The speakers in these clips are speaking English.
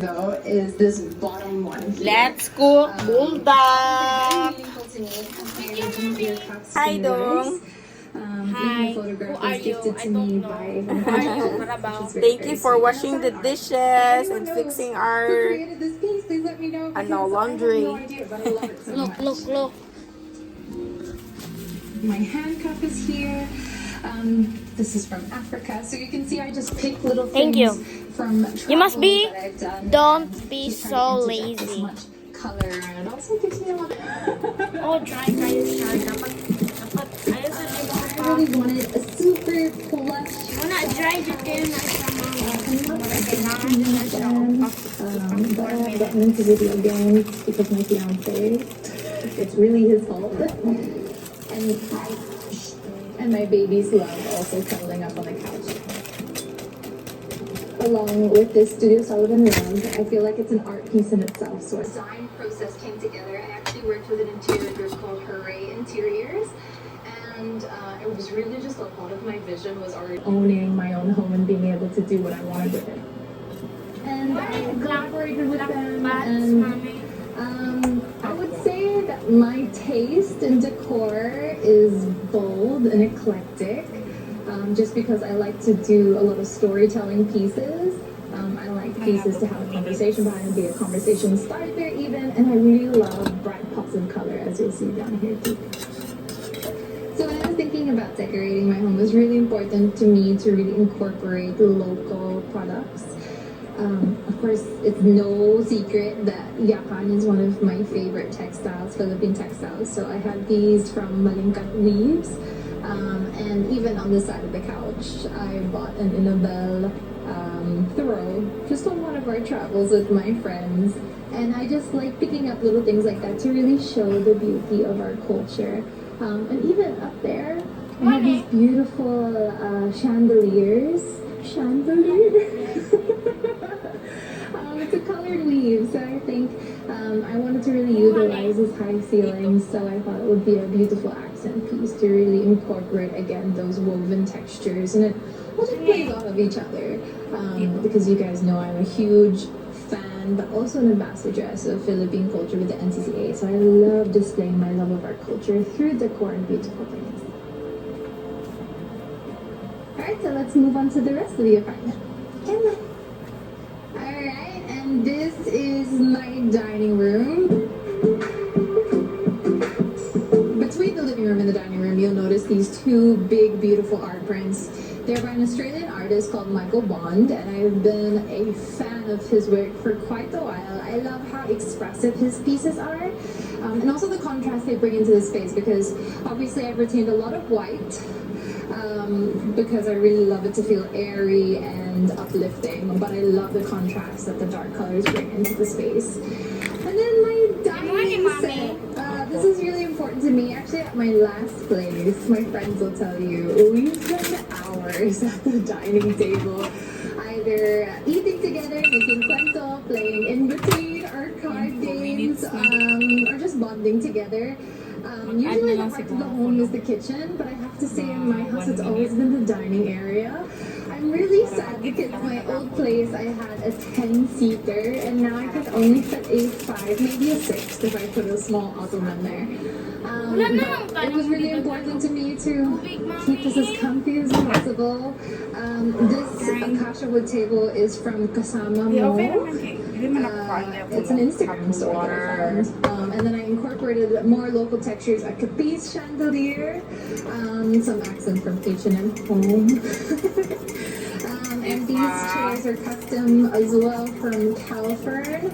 though is this bottom one here. Let's cook buldak. Hi, Dong. Hi. Who are you? I don't know. Thank you for washing the dishes and fixing our laundry. Look. My handcuff is here. This is from Africa, so you can see I just pick little things. Thank you. From You must be. that I've done. Don't be Just so trying to inject as lazy. much color, and it also gives me a lot. Oh, dry kayo siya. Dapat ayos sa I really wanted a super plush. Wala, dry dyan kayo na sa But I have gotten into video games because my fiance. It's really his fault. And my babies love also cuddling up on the couch. Along with this Studio Sullivan rug, I feel like it's an art piece in itself. So the design process came together. I actually worked with an interior group called Hooray Interiors. And it was really just a lot of my vision was already owning my own home and being able to do what I wanted with it. And I collaborated with them, and I would say that my taste in decor is bold and eclectic, just because I like to do a lot of storytelling pieces. I like pieces to have a conversation behind and be a conversation starter even, and I really love bright pops of color, as you'll see down here too. So when I was thinking about decorating my home, it was really important to me to really incorporate local products. Of course, it's no secret that yakan is one of my favorite textiles, Philippine textiles. So I have these from Malingkat Weaves. And even on the side of the couch, I bought an Inabel throw just on one of our travels with my friends. And I just like picking up little things like that to really show the beauty of our culture. And even up there, I have these beautiful chandeliers. It's a colored weave, so I think I wanted to really utilize this high ceiling, so I thought it would be a beautiful accent piece to really incorporate again those woven textures, and it all just plays off of each other. Because you guys know I'm a huge fan, but also an ambassadress of Philippine culture with the NCCA, so I love displaying my love of our culture through decor and beautiful things. Alright, so let's move on to the rest of the apartment. Come on. Alright, and this is my dining room. Between the living room and the dining room, you'll notice these two big, beautiful art prints. They're by an Australian artist called Michael Bond, and I've been a fan of his work for quite a while. I love how expressive his pieces are, and also the contrast they bring into the space, because obviously I've retained a lot of white, because I really love it to feel airy and uplifting, but I love the contrast that the dark colors bring into the space. And then my dining set. This is really important to me. Actually, at my last place, my friends will tell you, we spend hours at the dining table, either eating together, making kwento, playing in between our card games, or just bonding together. Usually the heart of the home is the kitchen, but I have to say in my house it's always been the dining area. I'm really sad because my old place I had a 10-seater, and now I can only fit a 5, maybe a 6 if I put a small ottoman there. But it was really important to me to keep this as comfy as possible. This Akasha wood table is from Kasama Mo. It's an Instagram store that I found. And then I incorporated more local textures, a capiz chandelier, some accents from H&M Home. And these chairs are custom as well from Calfern.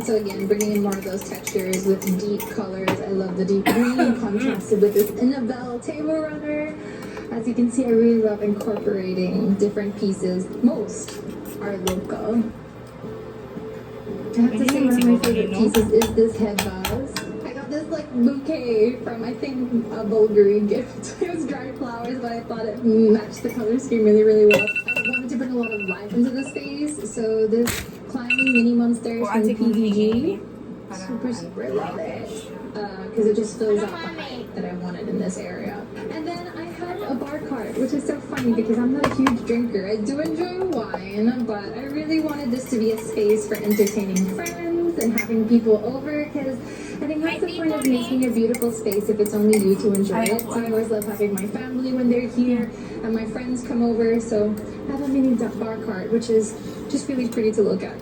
So again, bringing in more of those textures with deep colors. I love the deep green contrasted with this Inabel table runner. As you can see, I really love incorporating different pieces. Most are local. I have to say one of my favorite pieces is this head vase. I got this like bouquet from, I think, a Bulgari gift. It was dried flowers, but I thought it matched the color scheme really, really well. I wanted to bring a lot of life into the space, so this climbing mini monsters from PDG. Super love it. Because it just fills out the height that I wanted in this area. And then I have a bar cart, which is so funny because I'm not a huge drinker. I do enjoy wine, but I really wanted this to be a space for entertaining friends and having people over because I think that's the point of making a beautiful space if it's only you to enjoy it. So I always love having my family when they're here and my friends come over. So I have a mini bar cart, which is just really pretty to look at.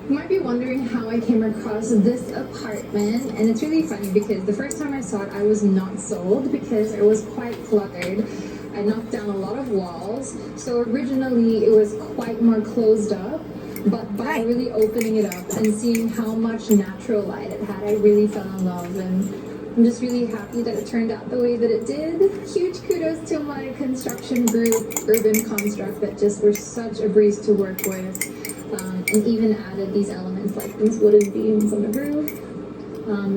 You might be wondering how I came across this apartment, and it's really funny because the first time I saw it, I was not sold because it was quite cluttered. I knocked down a lot of walls, so originally it was quite more closed up, but by really opening it up and seeing how much natural light it had, I really fell in love, and I'm just really happy that it turned out the way that it did. Huge kudos to my construction group, Urban Construct, that just were such a breeze to work with. And even added these elements like these wooden beams on the roof.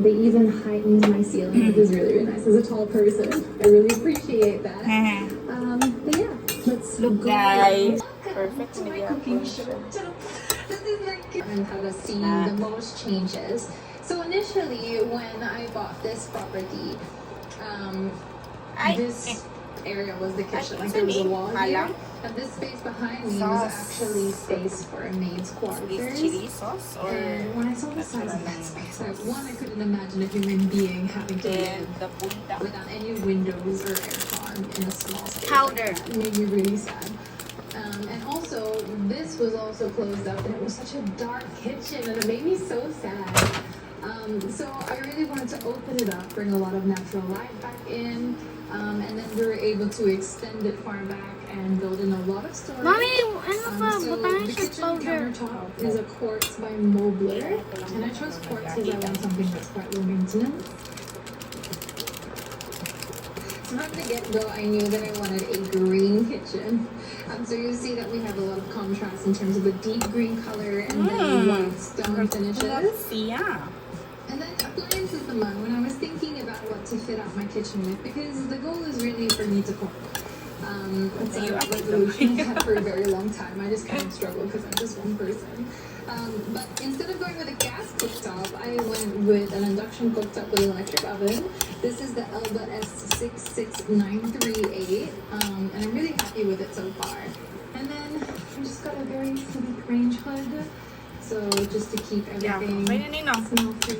They even heightened my ceiling, which is really, really nice. As a tall person, I really appreciate that. But yeah, let's Look, go. guys. Perfect To my media cooking function. show. This is my and how to see the most changes. So initially, when I bought this property, this area was the kitchen. Like there was a wall here. And this space behind me was actually space for a maid's quarters. Chili sauce or And when I saw the size of that space, I couldn't imagine a human being having to live the buldak. without any windows or aircon in a small space. Powder. It made me really sad. And also, this was also closed up, and it was such a dark kitchen, and it made me so sad. So I really wanted to open it up, bring a lot of natural light back in, and then we were able to extend it far back and build in a lot of storage. Mommy, ano pa? So Butahan the siya kitchen powder. countertop is a quartz by Mobler, and I chose quartz because I want something that's quite low maintenance. So from the get-go, I knew that I wanted a green kitchen. So you see that we have a lot of contrast in terms of the deep green color and then white stone finishes. Yeah. And then appliances naman, when I was thinking about what to fit out my kitchen with, because the goal is really for me to cook. It's a resolution I had for a very long time. I just kind of struggle because I'm just one person. But instead of going with a gas cooktop, I went with an induction cooktop with an electric oven. This is the Elba S66938, and I'm really happy with it so far. And then I just got a very sleek range hood. So just to keep everything smell-free.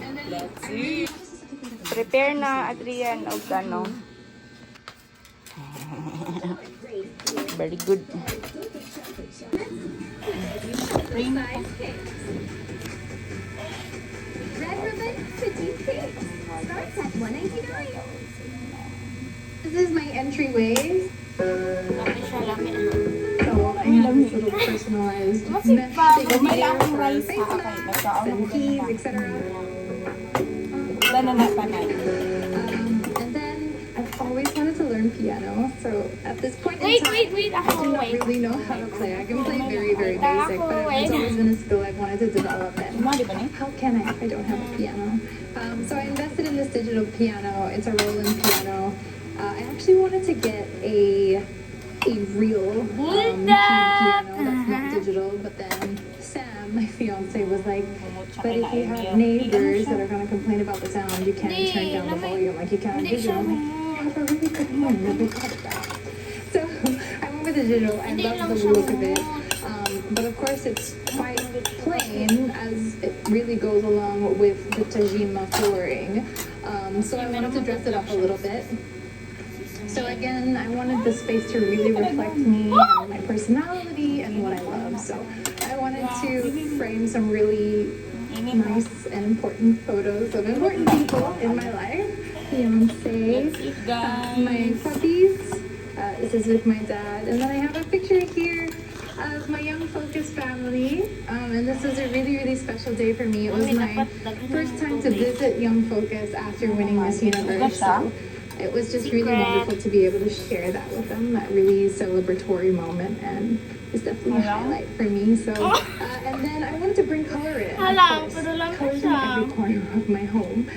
And then Let's I really Prepare na, Adrian, o gano. Very good. size cakes. Red ribbon petite cakes. Starts at $1.99. This is my entryway. Laki siya, laki. So I have this little personalized mesh thing here for face masks and keys, etc. And then I've always wanted to learn piano. So at this point in time, Wait. I do not really know how to play. I can play very, very basic, but it's always been a skill I've wanted to develop. And how can I if I don't have a piano? So I invested in this digital piano. It's a Roland piano. I actually wanted to get a real keyed piano that's not digital, but then Sam, my fiance, was like, but if you have neighbors that are going to complain about the sound, you can't turn down the volume like you can on digital. I'm like, I have a really good point. Never thought of that. So I went with the digital. I love the look of it. But of course, it's quite plain as it really goes along with the Tajima flooring. So I wanted to dress it up a little bit. So again, I wanted the space to really reflect me and my personality and what I love. So I wanted to frame some really nice and important photos of important people in my life. Fiance, my puppies. This is with my dad. And then I have a picture here of my Young Focus family. And this was a really, really special day for me. It was my first time to visit Young Focus after winning Miss Universe. So it was just really wonderful to be able to share that with them, that really celebratory moment, and it's definitely a highlight for me. So, and then I wanted to bring color in, of course, colors in every corner of my home.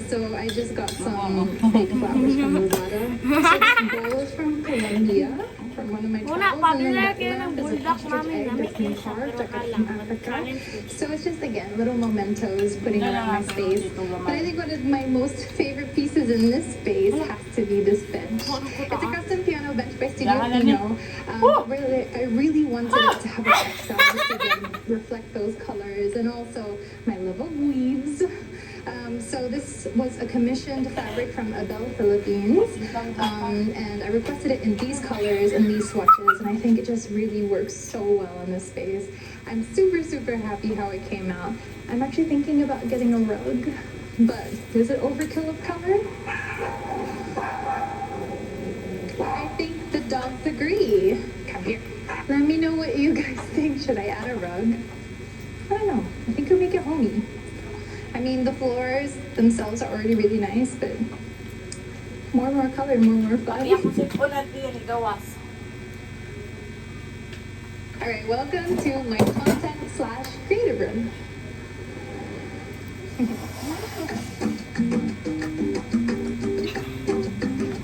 So I just got some fake flowers from Lazada. So this bowl is from Colombia. from one of my Muna, travels, and then popular that kayo ng lamp is an buldak ostrich namin egg na may that's been isa, carved pero like from kailangan Africa. mag-challenge. So it's just, again, little mementos putting around my space. But I think one of my most favorite pieces in this space has to be this bench. It's a custom piano bench by Studio Pino. Really, I really wanted it to have a textile just to again reflect those colors, and also my love of weaves. So this was a commissioned fabric from Abel Philippines, and I requested it in these colors and these swatches, and I think it just really works so well in this space. I'm super happy how it came out. I'm actually thinking about getting a rug, but is it overkill of color? I think the dogs agree. Come here. Let me know what you guys think. Should I add a rug? I don't know. I think it'll make it homey. I mean, the floors themselves are already really nice, but more color, more fun. Alright, welcome to my content / creative room.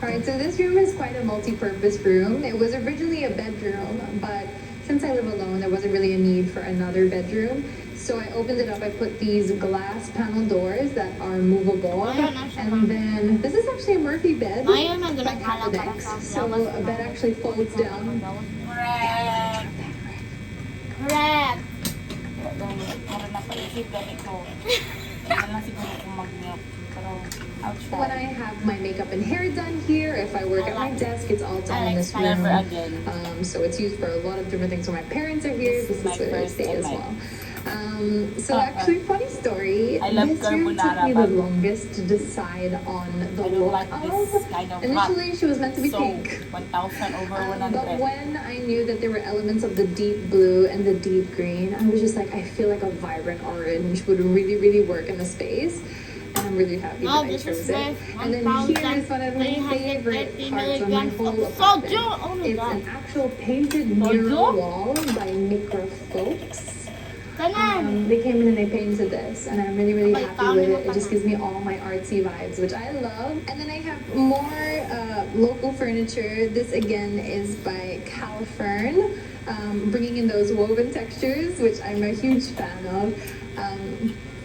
Alright, so this room is quite a multi-purpose room. It was originally a bedroom, but since I live alone, there wasn't really a need for another bedroom. So I opened it up, I put these glass panel doors that are movable. And then, this is actually a Murphy bed by Capodex. So a bed actually folds down. Correct. When I have my makeup and hair done here, if I work at my desk, it's all done in this room. So it's used for a lot of different things. When my parents are here, this is where I stay as well. So actually, funny story, this room took me the longest to decide on the look of. Initially, she was meant to be pink. But when I knew that there were elements of the deep blue and the deep green, I was just like, I feel like a vibrant orange would really work in the space. And I'm really happy that I chose it. And then here is one of my favorite parts on my whole apartment. It's an actual painted mural wall by Micro Folks. They came in and they painted this, and I'm really happy with it. It just gives me all my artsy vibes, which I love. And then I have more local furniture. This again is by Cal Fern, bringing in those woven textures, which I'm a huge fan of.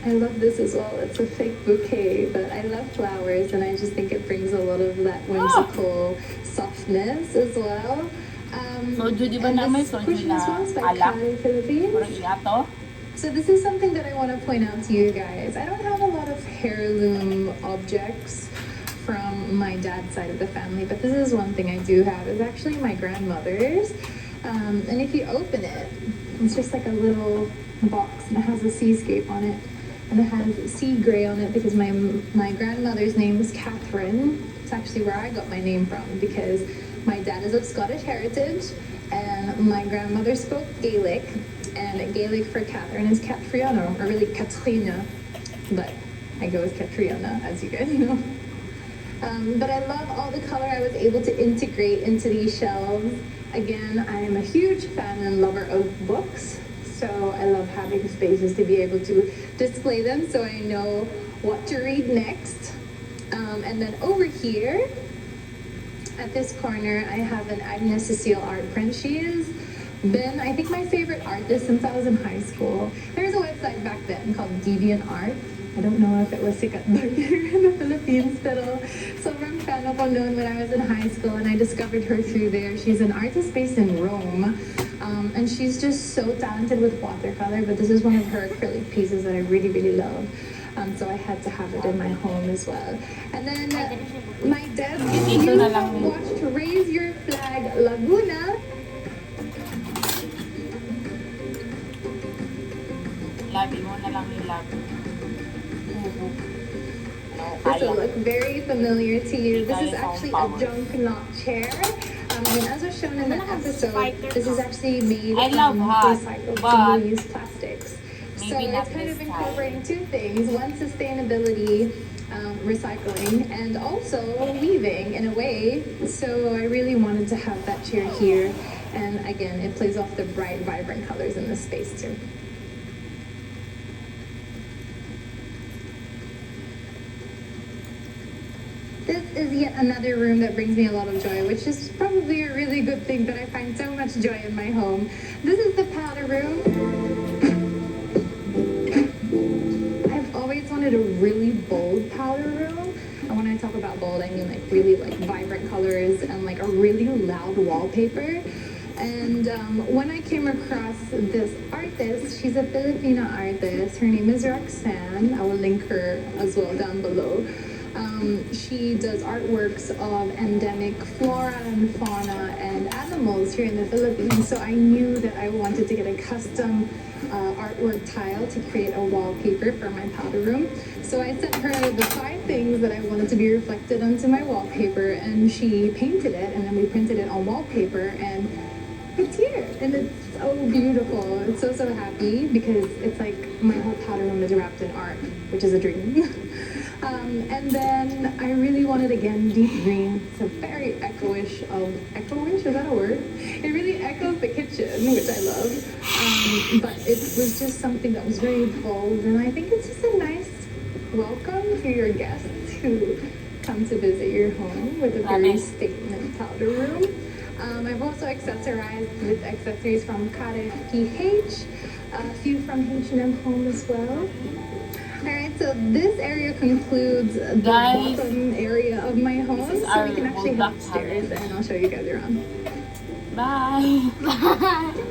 I love this as well. It's a fake bouquet, but I love flowers, and I just think it brings a lot of that whimsical softness as well. And this cushion as well is by Cali Philippines. So this is something that I want to point out to you guys. I don't have a lot of heirloom objects from my dad's side of the family, but this is one thing I do have. It's actually my grandmother's. And if you open it, it's just like a little box, and it has a seascape on it. And it has sea gray on it because my grandmother's name is Catherine. It's actually where I got my name from, because my dad is of Scottish heritage and my grandmother spoke Gaelic, and Gaelic for Catherine is Catriona, or really Katrina, but I go with Catriona, as you guys know. But I love all the color I was able to integrate into these shelves. Again, I am a huge fan and lover of books, so I love having spaces to be able to display them so I know what to read next. And then over here, at this corner, I have an Agnes Cecile art print. She has been, I think, my favorite artist since I was in high school. There was a website back then called DeviantArt. I don't know if it was sikat back here in the Philippines, pero sobrang fan ako noon when I was in high school, and I discovered her through there. She's an artist based in Rome, and she's just so talented with watercolor, but this is one of her acrylic pieces that I really love. So I had to have it in my home as well. And then my desk, if you have watched Raise Your Flag Laguna, this will look very familiar to you. This is actually a junk knot chair. And as was shown in the episode, this is actually made from recycled single-use plastics. So it's kind of incorporating two things: one, sustainability, recycling, and also weaving in a way. So I really wanted to have that chair here, and again, it plays off the bright, vibrant colors in this space too. This is yet another room that brings me a lot of joy, which is probably a really good thing that I find so much joy in my home. This is the powder room. I've always wanted a really bold powder room. And when I talk about bold, I mean like really like vibrant colors and like a really loud wallpaper. And when I came across this artist, she's a Filipino artist. Her name is Roxanne. I will link her as well down below. She does artworks of endemic flora and fauna and animals here in the Philippines. So I knew that I wanted to get a custom artwork tile to create a wallpaper for my powder room. So I sent her the 5 things that I wanted to be reflected onto my wallpaper, and she painted it, and then we printed it on wallpaper, and it's here, and it's so beautiful. It's so happy because it's like my whole powder room is wrapped in art, which is a dream. And then I really wanted, again, deep green. So very echo-ish, is that a word? It really echoes the kitchen, which I love. But it was just something that was very bold, and I think it's just a nice welcome to your guests who come to visit your home with a very statement powder room. I've also accessorized with accessories from Kare PH, a few from H&M Home as well. Alright, so this area concludes the bottom area of my home, so we can actually head upstairs and I'll show you guys around. Bye! Bye.